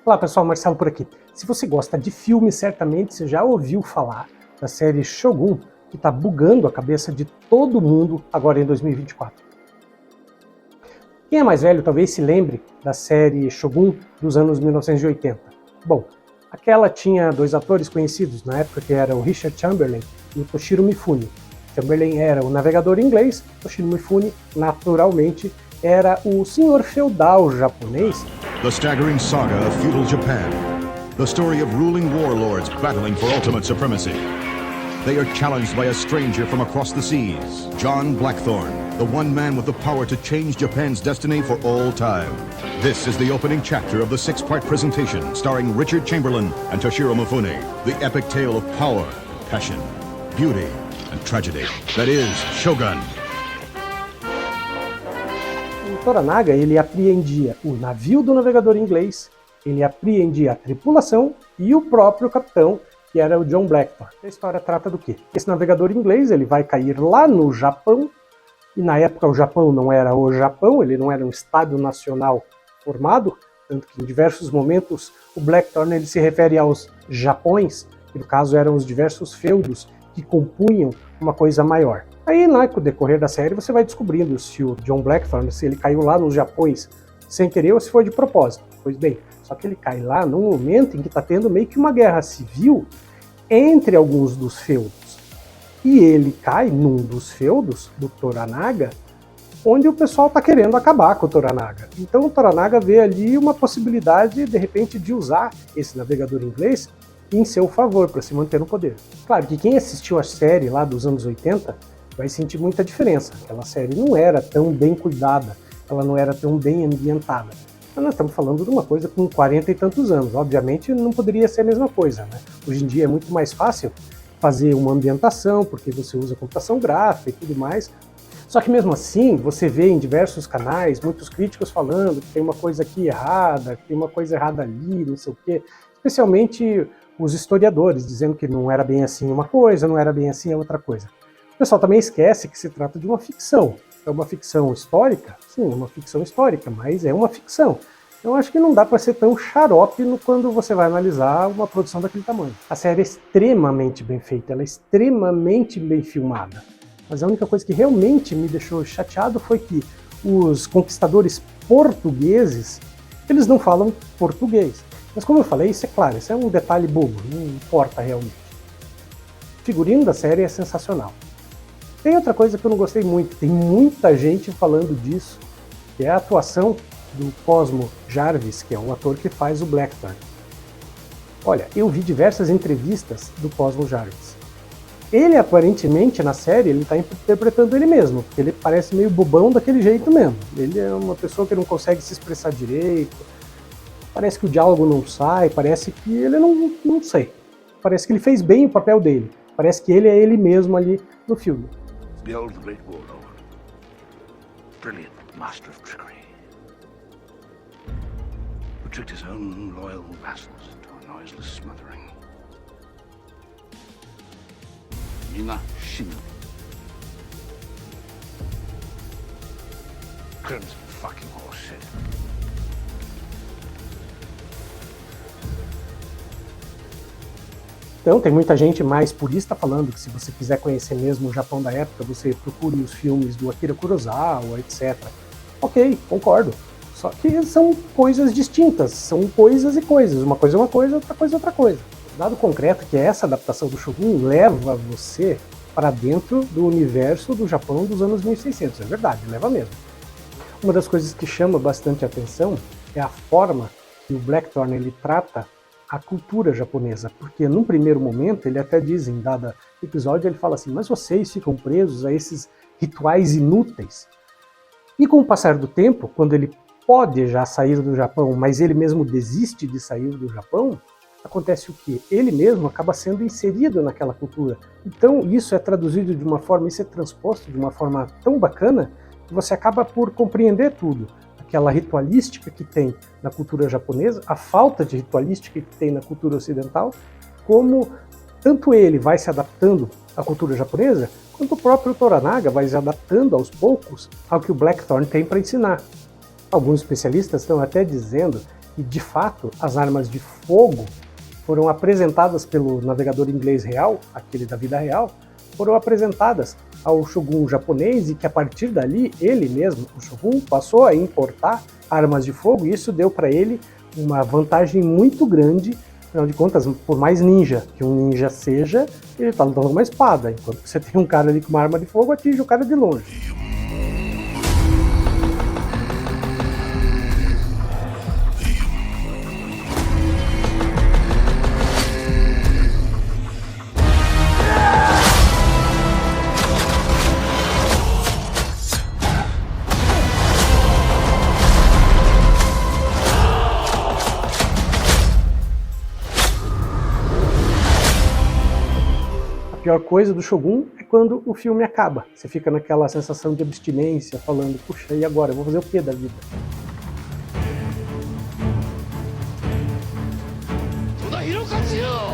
Olá pessoal, Marcelo por aqui. Se você gosta de filme, certamente você já ouviu falar da série Shogun, que está bugando a cabeça de todo mundo agora em 2024. Quem é mais velho talvez se lembre da série Shogun dos anos 1980. Bom, aquela tinha dois atores conhecidos na época, que era o Richard Chamberlain e o Toshiro Mifune. Chamberlain era o navegador inglês, Toshiro Mifune, naturalmente, era o senhor feudal japonês. The staggering saga of feudal Japan. The story of ruling warlords battling for ultimate supremacy. They are challenged by a stranger from across the seas, John Blackthorne, the one man with the power to change Japan's destiny for all time. This is the opening chapter of the 6-part presentation starring Richard Chamberlain and Toshiro Mifune, the epic tale of power, passion, beauty, and tragedy. That is Shogun. O Toranaga, ele apreendia o navio do navegador inglês, ele apreendia a tripulação e o próprio capitão, que era o John Blackthorne. A história trata do quê? Esse navegador inglês, ele vai cair lá no Japão, e na época o Japão não era o Japão, ele não era um estado nacional formado, tanto que em diversos momentos o Blackthorne ele se refere aos Japões, que no caso eram os diversos feudos que compunham uma coisa maior. Aí, com o decorrer da série, você vai descobrindo se o John Blackthorne, se ele caiu lá nos Japões sem querer ou se foi de propósito. Pois bem, só que ele cai lá num momento em que está tendo meio que uma guerra civil entre alguns dos feudos. E ele cai num dos feudos do Toranaga, onde o pessoal está querendo acabar com o Toranaga. Então o Toranaga vê ali uma possibilidade, de repente, de usar esse navegador inglês em seu favor, para se manter no poder. Claro que quem assistiu a série lá dos anos 80 vai sentir muita diferença. Aquela série não era tão bem cuidada, ela não era tão bem ambientada. Mas nós estamos falando de uma coisa com 40 e tantos anos. Obviamente não poderia ser a mesma coisa, né? Hoje em dia é muito mais fácil fazer uma ambientação, porque você usa computação gráfica e tudo mais. Só que mesmo assim, você vê em diversos canais, muitos críticos falando que tem uma coisa aqui errada, que tem uma coisa errada ali, não sei o quê. Especialmente os historiadores, dizendo que não era bem assim uma coisa, não era bem assim a outra coisa. O pessoal também esquece que se trata de uma ficção. É uma ficção histórica? Sim, é uma ficção histórica, mas é uma ficção. Eu acho que não dá para ser tão xarope quando você vai analisar uma produção daquele tamanho. A série é extremamente bem feita, ela é extremamente bem filmada. Mas a única coisa que realmente me deixou chateado foi que os conquistadores portugueses, eles não falam português. Mas como eu falei, isso é claro, isso é um detalhe bobo, não importa realmente. O figurino da série é sensacional. Tem outra coisa que eu não gostei muito, tem muita gente falando disso, que é a atuação do Cosmo Jarvis, que é o ator que faz o Blackthorne. Olha, eu vi diversas entrevistas do Cosmo Jarvis. Ele aparentemente na série ele está interpretando ele mesmo, porque ele parece meio bobão daquele jeito mesmo. Ele é uma pessoa que não consegue se expressar direito, parece que o diálogo não sai, parece que ele não sei. Parece que ele fez bem o papel dele, parece que ele é ele mesmo ali no filme. Behold the great warlord, brilliant master of trickery, who tricked his own loyal vassals into a noiseless smothering. Mina Shinu. Crimson fucking horseshit. Então tem muita gente mais purista falando que se você quiser conhecer mesmo o Japão da época, você procure os filmes do Akira Kurosawa, etc. Ok, concordo. Só que são coisas distintas, são coisas e coisas. Uma coisa é uma coisa, outra coisa é outra coisa. O dado concreto é que essa adaptação do Shogun leva você para dentro do universo do Japão dos anos 1600. É verdade, leva mesmo. Uma das coisas que chama bastante atenção é a forma que o Blackthorne ele trata a cultura japonesa, porque num primeiro momento ele até diz, em dado episódio, ele fala assim, mas vocês ficam presos a esses rituais inúteis. E com o passar do tempo, quando ele pode já sair do Japão, mas ele mesmo desiste de sair do Japão, acontece o quê? Ele mesmo acaba sendo inserido naquela cultura. Então isso é traduzido de uma forma, isso é transposto de uma forma tão bacana, que você acaba por compreender tudo. Aquela ritualística que tem na cultura japonesa, a falta de ritualística que tem na cultura ocidental, como tanto ele vai se adaptando à cultura japonesa, quanto o próprio Toranaga vai se adaptando aos poucos ao que o Blackthorne tem para ensinar. Alguns especialistas estão até dizendo E de fato, as armas de fogo foram apresentadas pelo navegador inglês real, aquele da vida real, foram apresentadas ao shogun japonês e que a partir dali, ele mesmo, o shogun, passou a importar armas de fogo e isso deu para ele uma vantagem muito grande. Afinal de contas, por mais ninja que um ninja seja, ele está lutando com uma espada, enquanto você tem um cara ali com uma arma de fogo, atinge o cara de longe. A pior coisa do Shogun é quando o filme acaba. Você fica naquela sensação de abstinência, falando, puxa, e agora? Eu vou fazer o que da vida? Toda Hirokazu!